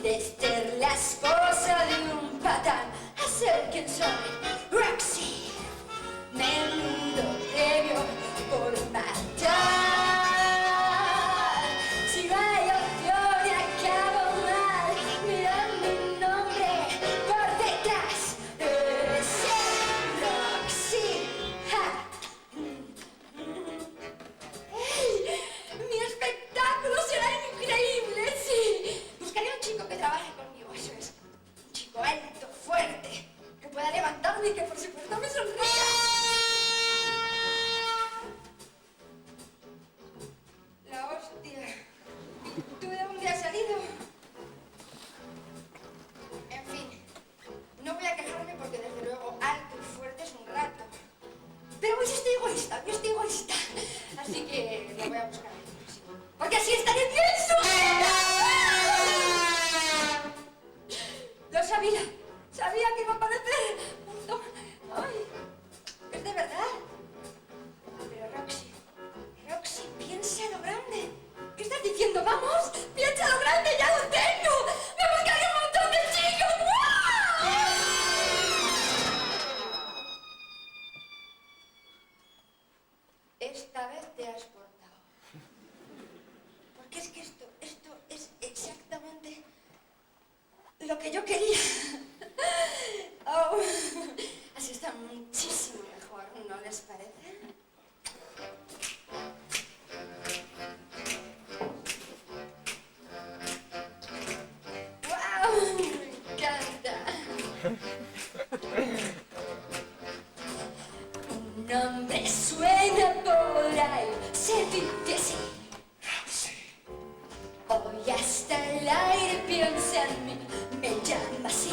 de ser la esposa de un patán a ser quien soy, Roxy. Menudo premio por matar. Si no hay opción y acabo mal, mira mi nombre por detrás. Debe ser Roxy. Ja. ¡Ey! Mi espectáculo será increíble, sí. Buscaré un chico que trabaje conmigo, eso es. Un chico alto, fuerte, que pueda levantarme y que por supuesto me sonría. La hostia. ¿Tú de dónde has salido? En fin, no voy a quejarme porque desde luego alto y fuerte es un rato. Pero hoy estoy egoísta, yo estoy egoísta. Así que lo voy a buscar. Porque así estaré bien suelta. Lo sabía. Sabía que iba a aparecer. No. Ay, es de verdad. Pero Roxy, piensa lo grande. ¿Qué estás diciendo? Vamos, piensa lo grande, ya lo tengo. Me buscaré un montón de chicos. ¡Wow! Esta vez te has portado. Porque es que esto es exactamente lo que yo quería. Oh, así está muchísimo mejor, ¿no les parece? ¡Wow! Me encanta. Un nombre suena por ahí, se dice así. Hoy hasta el aire piensa en mí, me llama así.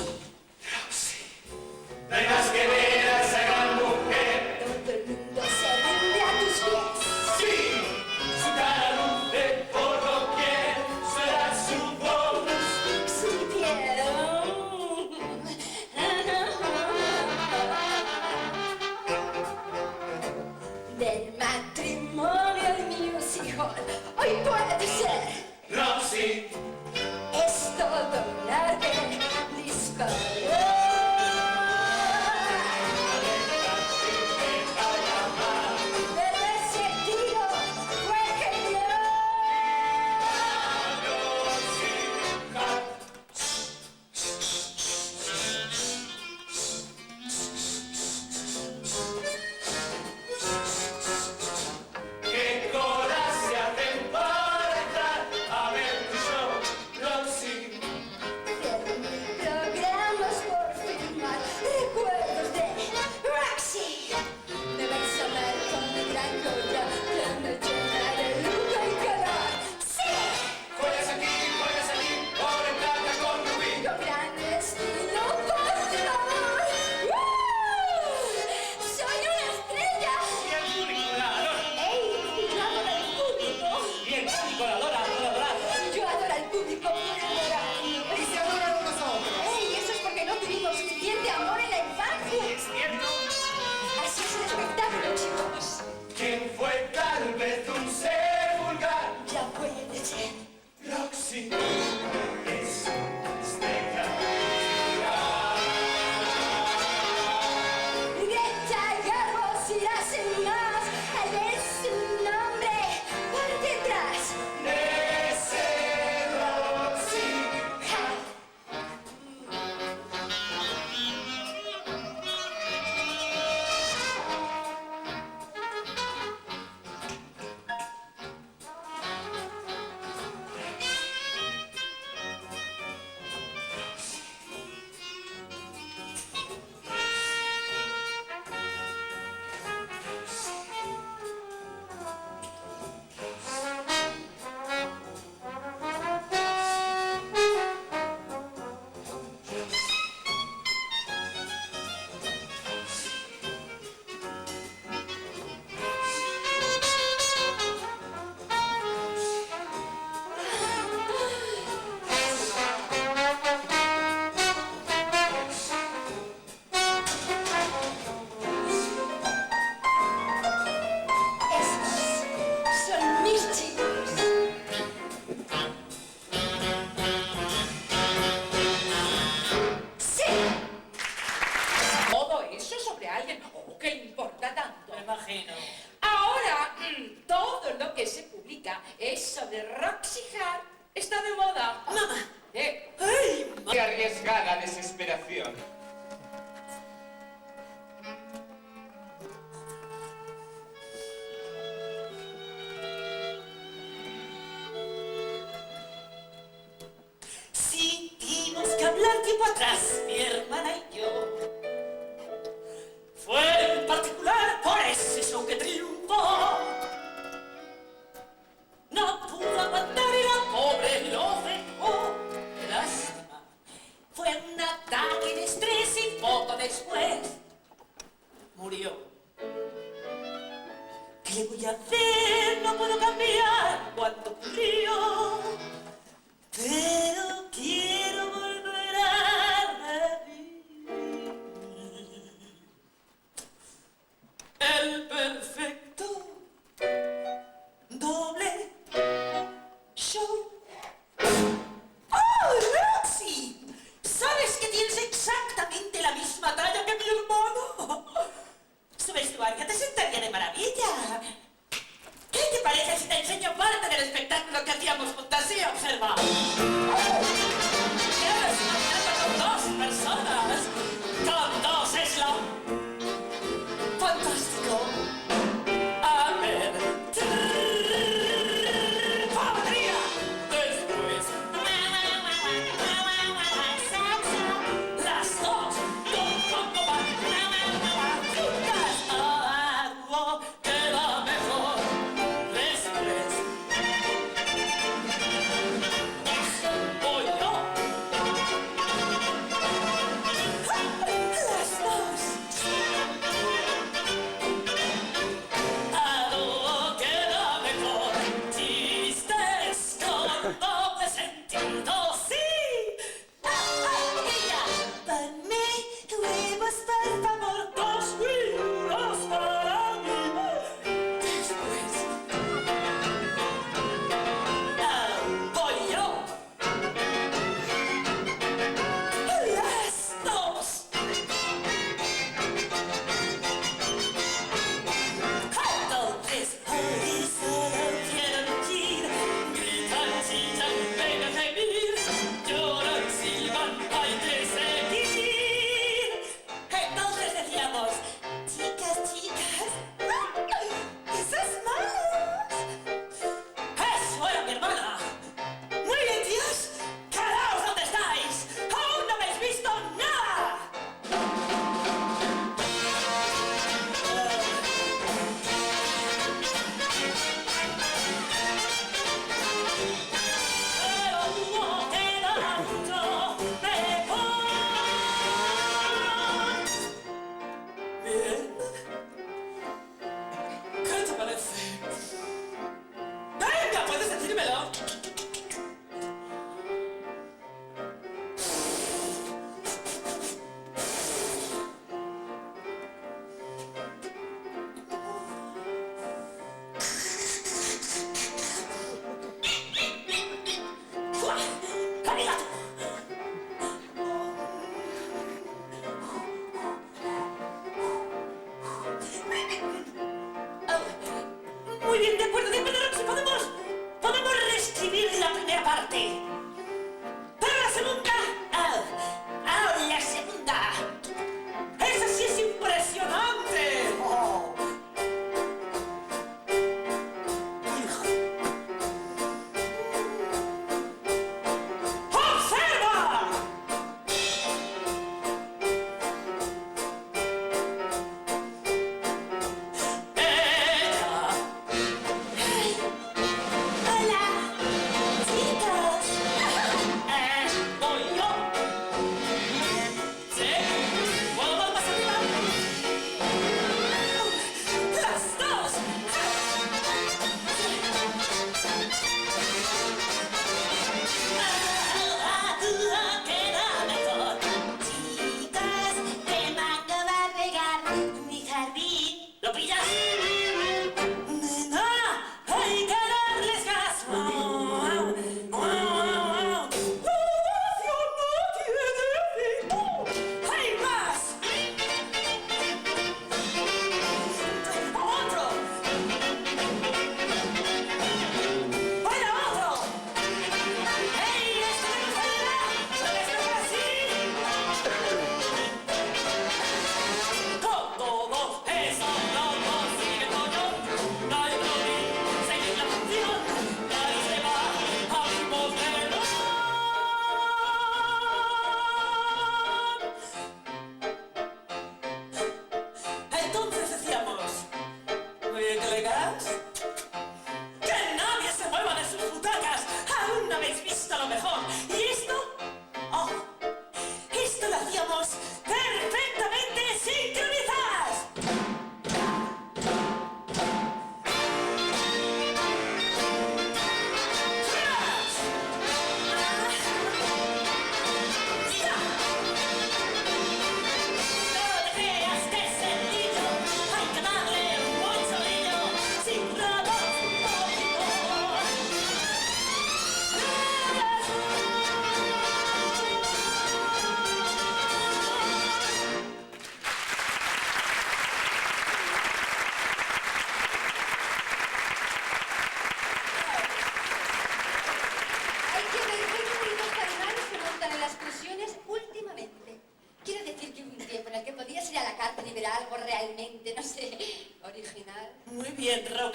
de Roxy Hart está de moda. ¡Mamá! ¡Ay! ¡Qué arriesgada desesperación! Sí, tuvimos que hablar tiempo atrás, mi hermana y yo. Fue en particular por ese show que triunfó. No pudo aguantar y la pobre lo dejó. Qué lástima. Fue un ataque de estrés y poco después murió. ¿Qué le voy a hacer? No puedo cambiar cuánto ocurrió. Pero quiero volver a vivir el perfecto doble show. ¡Oh, Roxy! ¿Sabes que tienes exactamente la misma talla que mi hermano? Su vestuario te sentaría de maravilla. ¿Qué te parece si te enseño parte del espectáculo que hacíamos juntas? Sí, observa. ¿Quieres imaginarte con dos personas? Con dos es lo fantástico. A ver. ¡Batería! Después. Las dos. Con juntas. Algo queda mejor. Después. Voy yo. Las dos. Algo queda mejor. Chistes con doble sentido. ¡Sí! Ella. Ponme huevos, por favor. Dos huevos para mí. Después. Voy yo. Las dos. Entonces, hoy solo quiero lucir. Gritan, chillan, ven a gemir. Lloran, silban, hay que seguir. Entonces decíamos, chicas, chicas, esas manos. ¡Eso era mi hermana! ¡Muy bien, tíos! ¡Quedaos donde estáis! ¡Aún no habéis visto nada! Pero no queda mucho mejor. Bien. ¿Qué te parece? ¡Venga, puedes decírmelo! ¡Arigato! Muy bien, de acuerdo, Roxy. Podemos reescribir la primera parte. Pero la segunda. La segunda. Esa sí es impresionante. Oh. ¡Observa! Ella. Hola, chicos.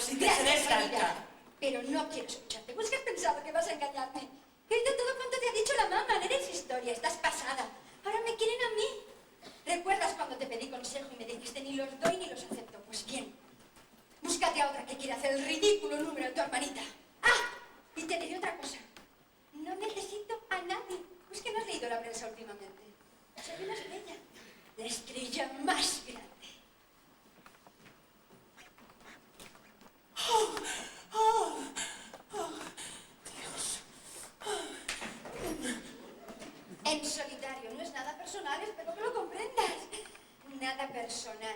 Roxy, que se Gracias, descarga. Sabina. Pero no quiero escucharte. Pues que has pensado que vas a engañarme. He oído todo cuanto te ha dicho la mamá. No eres historia, estás pasada. Ahora me quieren a mí. ¿Recuerdas cuando te pedí consejo y me dijiste ni los doy ni los acepto? Pues bien, búscate a otra que quiera hacer el ridículo número en tu hermanita. ¡Ah! Y te diré otra cosa. No necesito a nadie. Pues que no has leído la prensa últimamente. Soy una estrella. La estrella más grande. Dios. En solitario, no es nada personal, espero que lo comprendas. Nada personal.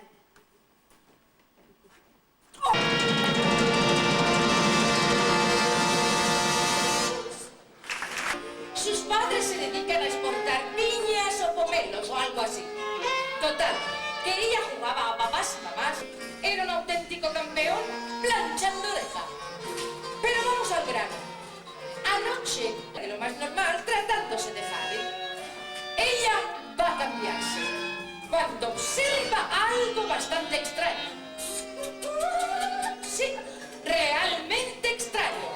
Sus padres se dedican a exportar piñas o pomelos o algo así. Total, que ella jugaba a papás y mamás, era un auténtico campeón planchando oreja. Pero vamos al grano. Anoche, de lo más normal, tratándose de Javi, ella va a cambiarse cuando observa algo bastante extraño. Sí, realmente extraño.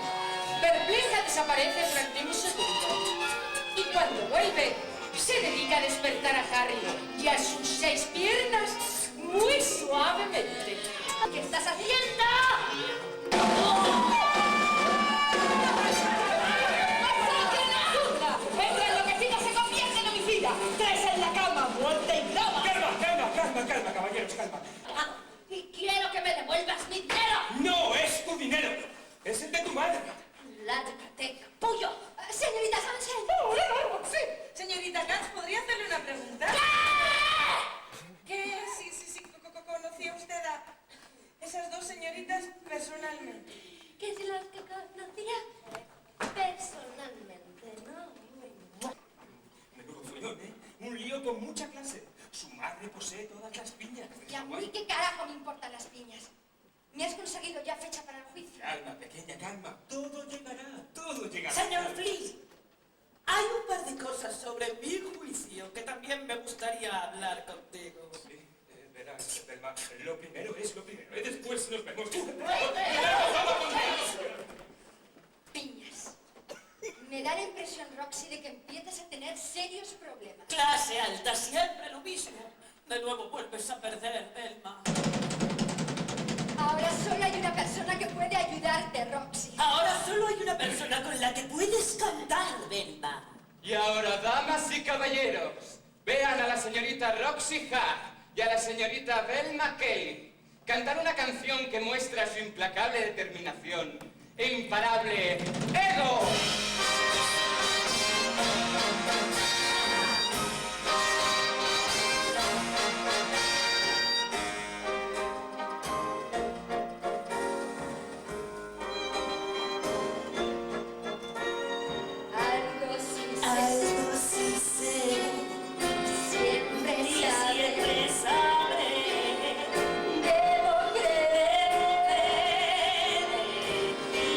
Perpleja desaparece durante un segundo. Y cuando vuelve, se dedica a despertar a Harry y a sus 6 piernas muy suavemente. ¿Qué estás haciendo? ¡Entra enloquecida, se convierte en homicida! ¡Tres en la cama, muerte y grava! Calma, caballeros, calma. Y quiero que me devuelvas mi dinero. No es tu dinero, es el de tu madre. Lárgate, capullo. Señorita Hansen. Sí, señorita Katz, ¿podría hacerle una pregunta? ¿Qué? Sí. ¿Conocía usted a esas dos señoritas personalmente? ¿Qué es las que conocía? Personalmente, ¿no? Menudo follón, ¿eh? Un lío con mucha clase. Su madre posee todas las piñas. ¿Y a mí qué carajo me importan las piñas? ¿Me has conseguido ya fecha para el juicio? Calma, pequeña, calma. Todo llegará. Señor Fleet, hay un par de cosas sobre mi juicio que también me gustaría hablar contigo. Sí, verás, Belma, lo primero es lo primero. Y después nos vemos. Piñas. Me da la impresión, Roxy, de que empiezas a tener serios problemas. Clase alta, siempre lo mismo. De nuevo vuelves a perder, Belma. Ahora solo hay una persona que puede ayudarte, Roxy. Ahora solo hay una persona con la que puedes cantar, Belma. Y ahora, damas y caballeros, vean a la señorita Roxy Hart y a la señorita Velma Kelly cantar una canción que muestra su implacable determinación e imparable ego. Algo sí sé. Algo sí sé, Siempre y sabe. siempre sabré. Debo creer. De ti.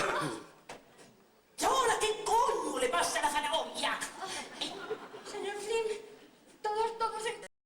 Ah,